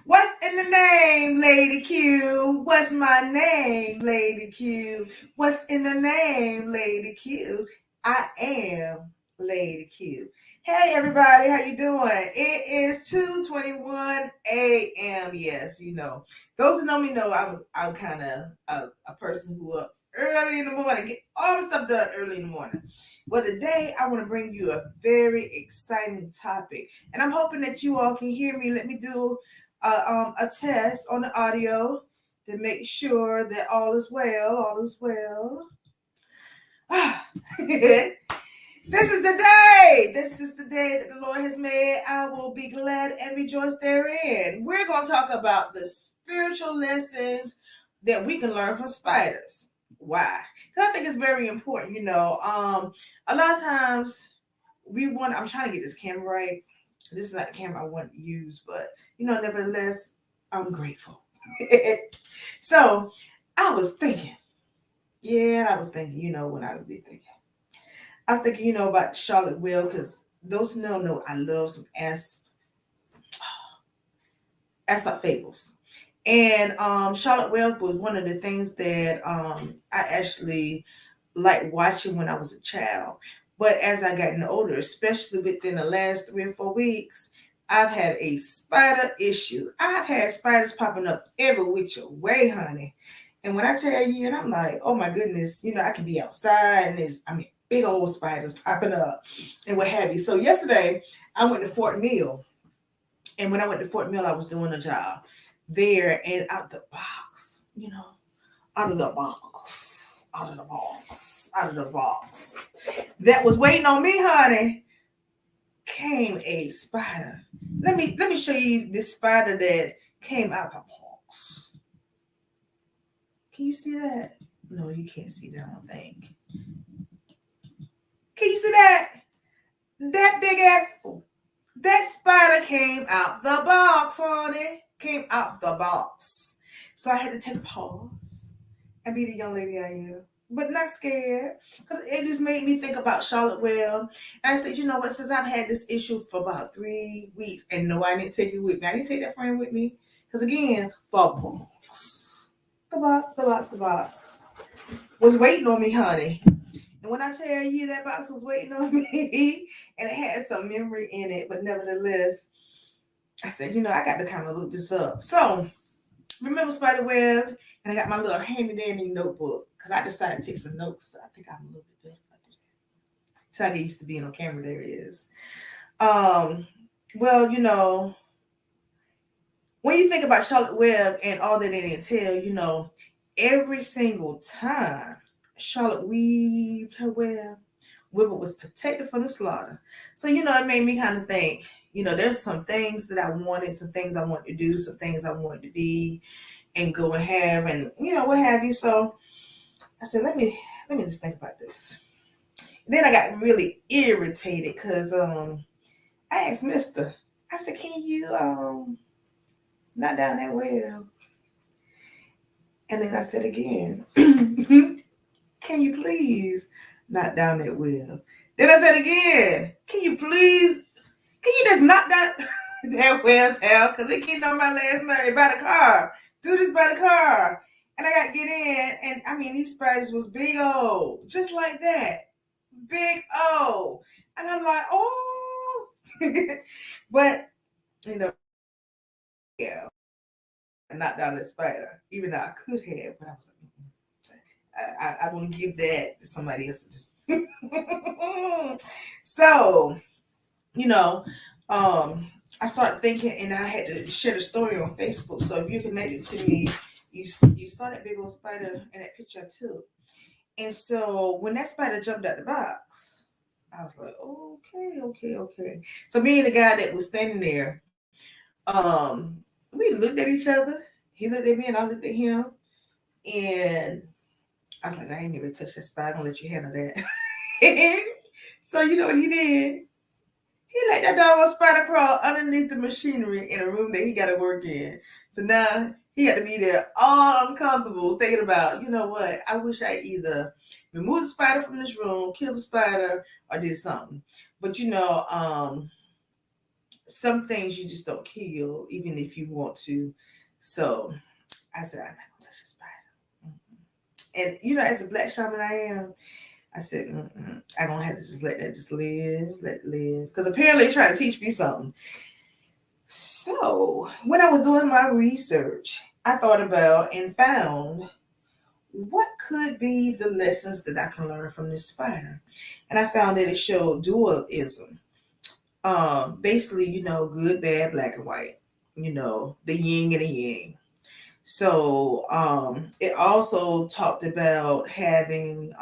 What's in the name, Lady Q? What's my name, Lady Q? What's in the name, Lady Q? I am Lady Q. Hey everybody, how you doing? It is 2:21 a.m. Yes, those who know me know I'm kind of a person who up early in the morning, get all the stuff done early in the morning. Well, today I want to bring you a very exciting topic, and I'm hoping that you all can hear me. Let me do a test on the audio to make sure that all is well. All is well. This is the day. This is the day that the Lord has made. I will be glad and rejoice therein. We're going to talk about the spiritual lessons that we can learn from spiders. Why? Because I think it's very important. A lot of times I'm trying to get this camera right. This is not the camera I want to use, but nevertheless, I'm grateful. So I was thinking, when I would be thinking. I was thinking, about Charlotte Will, because those who don't know, I love some Aesop fables. And Charlotte Web was one of the things that I actually liked watching when I was a child. But as I gotten older, especially within the last 3 or 4 weeks, I've had a spider issue. I've had spiders popping up every which way, honey. And when I tell you, and I'm like, oh my goodness, I can be outside and big old spiders popping up and what have you. So yesterday, I went to Fort Mill. And when I went to Fort Mill, I was doing a job there, and out of the box, that was waiting on me, honey, came a spider. Let me show you this spider that came out the box. Can you see that? No, you can't see that, I don't think. Can you see that? That big ass. Oh, that spider came out the box, honey. Came out the box. So I had to take a pause and be the young lady I am. But not scared. Because it just made me think about Charlotte Well. And I said, you know what, since I've had this issue for about 3 weeks, and no, I didn't take it with me. I didn't take that friend with me. Because again, the box. The box was waiting on me, honey. And when I tell you that box was waiting on me and it had some memory in it, but nevertheless, I said, I got to kind of look this up. So remember Spiderweb, and I got my little handy dandy notebook because I decided to take some notes. I think I'm a little bit better if I do that. So I get used to being on camera. There it is. Well, when you think about Charlotte Web and all that it entails, every single time Charlotte weaved her web, Wilbur was protected from the slaughter. So, it made me kind of think, there's some things that I wanted, some things I want to do, some things I wanted to be and go and have and, what have you. So I said, let me just think about this. And then I got really irritated because I asked Mister, I said, can you not down that well? And then I said again, can you please not down that well? Then I said again, can you just knock that that well down? Because it came on my last night by the car. Do this by the car. And I got to get in. And these spiders was big old. Just like that. Big old. And I'm like, oh. But, yeah. I knocked down that spider. Even though I could have. But I was like, I want to give that to somebody else to do. So, you know, I started thinking, and I had to share the story on Facebook. So if you connected to me, you saw that big old spider in that picture I took. And so when that spider jumped out the box, I was like, okay. So me and the guy that was standing there, we looked at each other. He looked at me, and I looked at him, and I was like, I ain't never touched that spider. I'm gonna let you handle that. So you know what he did? He let that dog spider crawl underneath the machinery in a room that he got to work in. So now he had to be there all uncomfortable thinking about, you know what? I wish I either removed the spider from this room, killed the spider, or did something. But some things you just don't kill, even if you want to. So I said, I'm not gonna touch a spider. And as a black shaman I am, I said, I'm gonna have to just let that just live, let it live. Because apparently they're trying to teach me something. So when I was doing my research, I thought about and found what could be the lessons that I can learn from this spider. And I found that it showed dualism. Basically, good, bad, black and white. The yin and the yang. So it also talked about having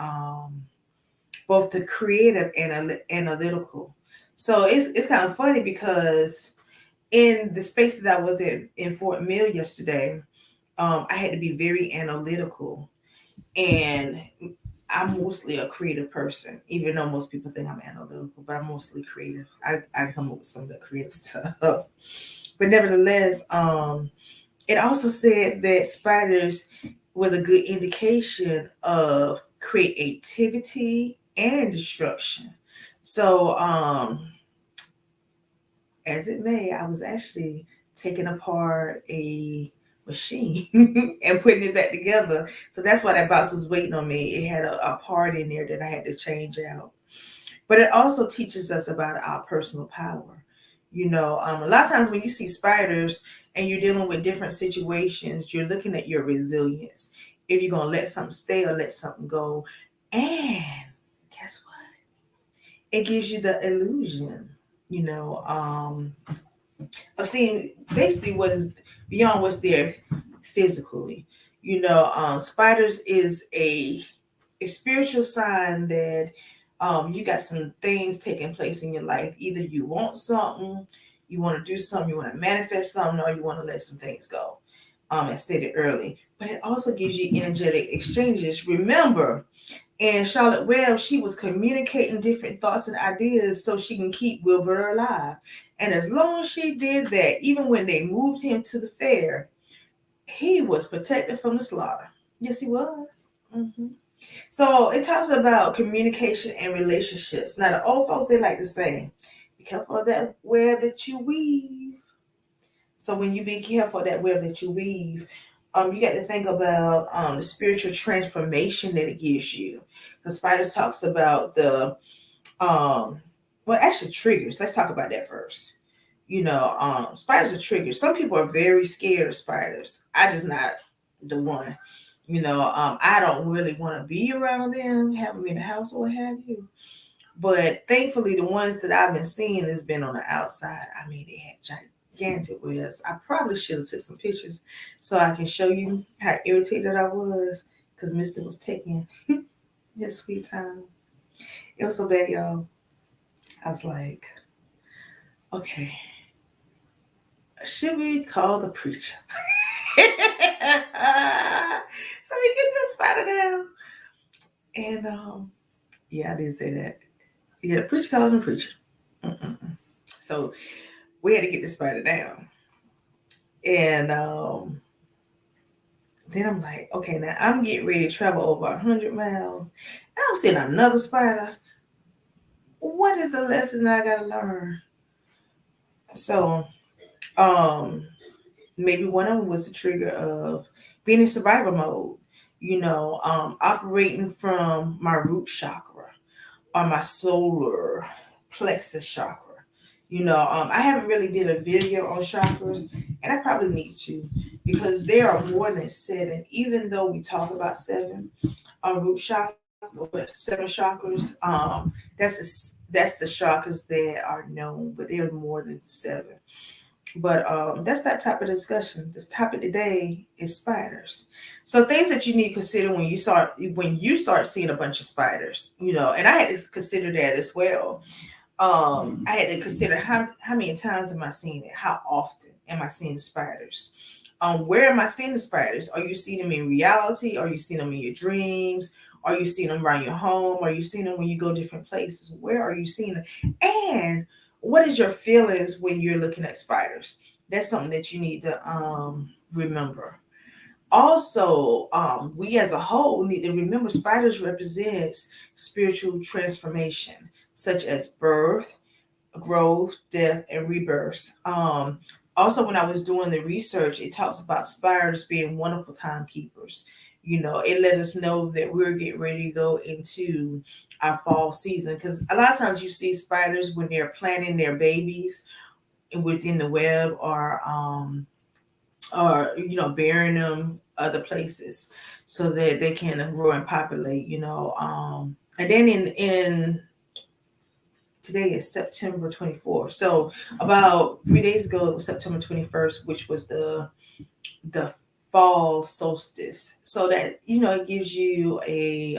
both the creative and analytical. So it's kind of funny because in the space that I was in Fort Mill yesterday, I had to be very analytical, and I'm mostly a creative person, even though most people think I'm analytical, but I'm mostly creative. I come up with some of the creative stuff. But nevertheless, it also said that spiders was a good indication of creativity and destruction. So, as it may, I was actually taking apart a machine and putting it back together. So that's why that box was waiting on me. It had a part in there that I had to change out. But it also teaches us about our personal power. A lot of times when you see spiders and you're dealing with different situations, you're looking at your resilience. If you're going to let something stay or let something go. And guess what? It gives you the illusion, of seeing basically what is beyond what's there physically. Spiders is a spiritual sign that you got some things taking place in your life. Either you want something, you want to do something, you want to manifest something, or you want to let some things go. As stated early. But it also gives you energetic exchanges. Remember, and Charlotte Webb, she was communicating different thoughts and ideas so she can keep Wilbur alive. And as long as she did that, even when they moved him to the fair, he was protected from the slaughter. Yes, he was. So it talks about communication and relationships. Now, the old folks, they like to say, be careful of that web that you weave. So when you be careful of that web that you weave, you got to think about the spiritual transformation that it gives you. The spiders talks about the actually triggers. Let's talk about that first. Spiders are triggers. Some people are very scared of spiders. I just not the one. I don't really want to be around them, have them in the house or what have you. But thankfully, the ones that I've been seeing has been on the outside. I mean, they had gigantic webs. I probably should have took some pictures so I can show you how irritated I was because Mister was taking his sweet time. It was so bad, y'all. I was like, okay, should we call the preacher? So we get this spider down. And yeah, I did say that. Yeah, the preacher called the preacher. So we had to get this spider down. And then I'm like, okay, now I'm getting ready to travel over 100 miles. And I'm seeing another spider. What is the lesson that I got to learn? So maybe one of them was the trigger of being in survival mode, operating from my root chakra or my solar plexus chakra. I haven't really did a video on chakras, and I probably need to because there are more than seven. Even though we talk about seven root chakras, but seven chakras, that's the chakras that are known, but there are more than seven. But that's that type of discussion. This topic today is spiders. So things that you need to consider when you start seeing a bunch of spiders, and I had to consider that as well. I had to consider how many times am I seeing it? How often am I seeing the spiders? Where am I seeing the spiders? Are you seeing them in reality? Are you seeing them in your dreams? Are you seeing them around your home? Are you seeing them when you go different places? Where are you seeing them? And what is your feelings when you're looking at spiders? That's something that you need to remember. Also, we as a whole need to remember spiders represents spiritual transformation, such as birth, growth, death, and rebirth. Also, when I was doing the research, it talks about spiders being wonderful timekeepers. You know, it let us know that we're getting ready to go into our fall season, because a lot of times you see spiders when they're planting their babies within the web, or burying them other places so that they can grow and populate. And then in today is September 24th. So about 3 days ago, it was September 21st, which was the fall solstice. So that it gives you a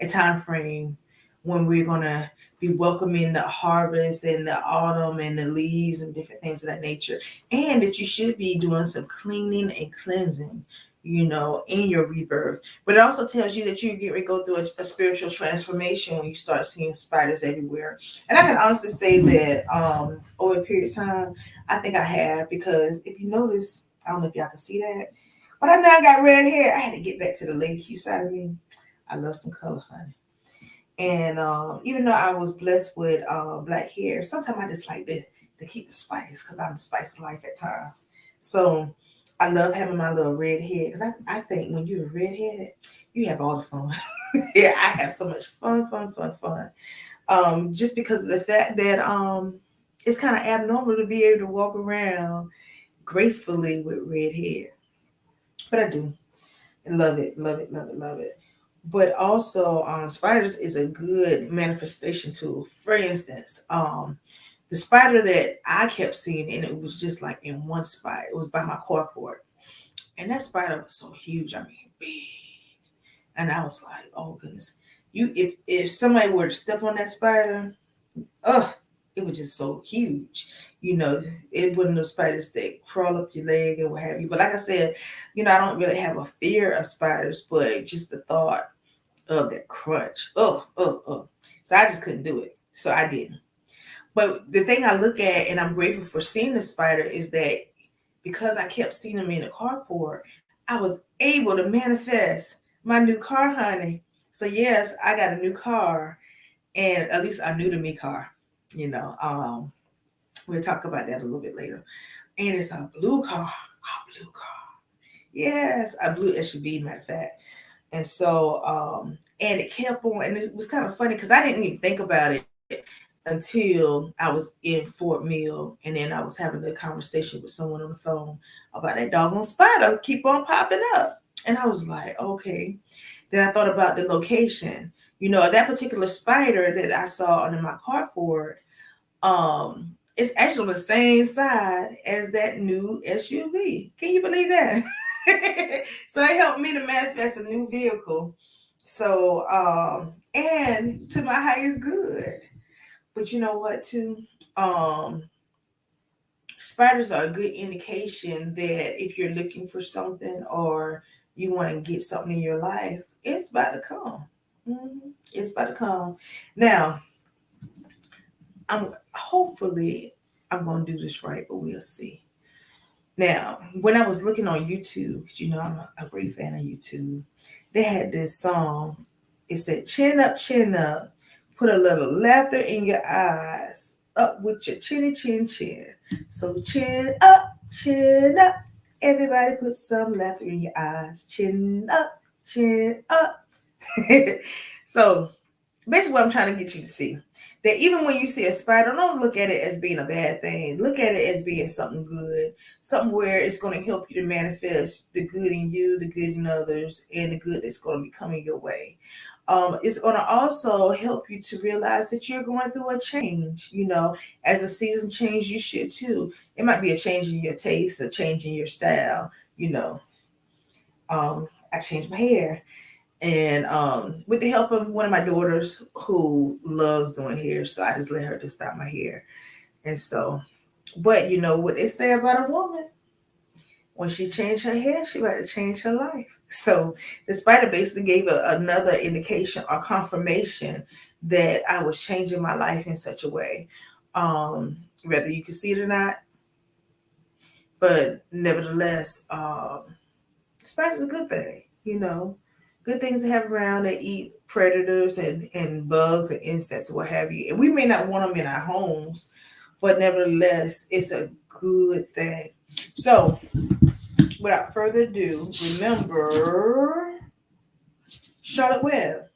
time frame when we're gonna be welcoming the harvest and the autumn and the leaves and different things of that nature, and that you should be doing some cleaning and cleansing, in your rebirth. But it also tells you that you get ready to go through a spiritual transformation when you start seeing spiders everywhere. And I can honestly say that over a period of time, I think I have, because if you notice, I don't know if y'all can see that, but I now got red hair. I had to get back to the lady Q side of me. I love some color, honey. And even though I was blessed with black hair, sometimes I just like to keep the spice, because I'm the spice of life at times. So I love having my little red hair, because I think when you're redheaded, you have all the fun. Yeah, I have so much fun, fun, fun, fun. Just because of the fact that it's kind of abnormal to be able to walk around gracefully with red hair. But I do. Love it, love it, love it, love it. But also, spiders is a good manifestation tool. For instance, the spider that I kept seeing, and it was just like in one spot. It was by my carport, and that spider was so huge. I mean, big. And I was like, oh goodness, if somebody were to step on that spider, oh, it was just so huge. You know, it wasn't those spiders that crawl up your leg and what have you. But like I said, I don't really have a fear of spiders, but just the thought of that crunch. Oh, oh, oh. So I just couldn't do it. So I didn't. But the thing I look at, and I'm grateful for seeing the spider, is that because I kept seeing them in the carport, I was able to manifest my new car, honey. So yes, I got a new car, and at least a new to me car. You know, we'll talk about that a little bit later. And it's a blue car, a blue car. Yes, a blue SUV, matter of fact. And so, and it kept on, and it was kind of funny because I didn't even think about it until I was in Fort Mill, and then I was having a conversation with someone on the phone about that doggone spider keep on popping up. And I was like, okay. Then I thought about the location. That particular spider that I saw under my carport, it's actually on the same side as that new SUV. Can you believe that? So it helped me to manifest a new vehicle. So and to my highest good. But you know what too? Um Spiders are a good indication that if you're looking for something, or you want to get something in your life, it's about to come. It's about to come. Now, I'm gonna do this right, but we'll see. Now, when I was looking on YouTube, 'cause I'm a great fan of YouTube, they had this song. It said, chin up, put a little laughter in your eyes, up with your chinny chin chin. So chin up. Everybody put some laughter in your eyes. Chin up, chin up. So basically what I'm trying to get you to see, that even when you see a spider, don't look at it as being a bad thing. Look at it as being something good, something where it's going to help you to manifest the good in you, the good in others, and the good that's going to be coming your way. It's going to also help you to realize that you're going through a change. As the season change, you should too. It might be a change in your taste, a change in your style. I changed my hair, and with the help of one of my daughters who loves doing hair, so I just let her just style my hair. And so, but you know what they say about a woman, when she changed her hair, she about to change her life. So the spider basically gave another indication or confirmation that I was changing my life in such a way, whether you can see it or not. But nevertheless, spider's a good thing. Good things to have around. They eat predators and bugs and insects, what have you. And we may not want them in our homes, but nevertheless, it's a good thing. So, without further ado, remember Charlotte Web.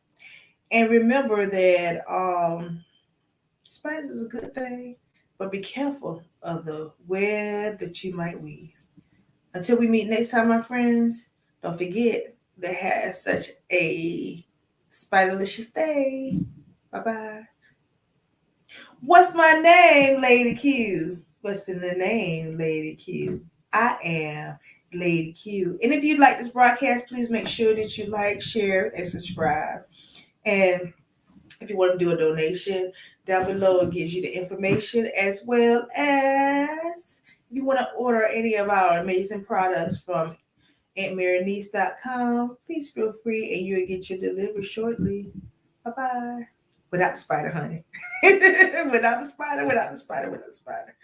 And remember that spiders is a good thing, but be careful of the web that you might weave. Until we meet next time, my friends, don't forget to have such a spiderlicious day. Bye bye. What's my name, Lady Q? What's in the name, Lady Q? I am Lady Q. And if you'd like this broadcast, please make sure that you like, share, and subscribe. And if you want to do a donation, down below it gives you the information, as well as if you want to order any of our amazing products from AuntMaryNiece.com, please feel free and you'll get your delivery shortly. Bye-bye. Without the spider, honey. Without the spider, without the spider, without the spider.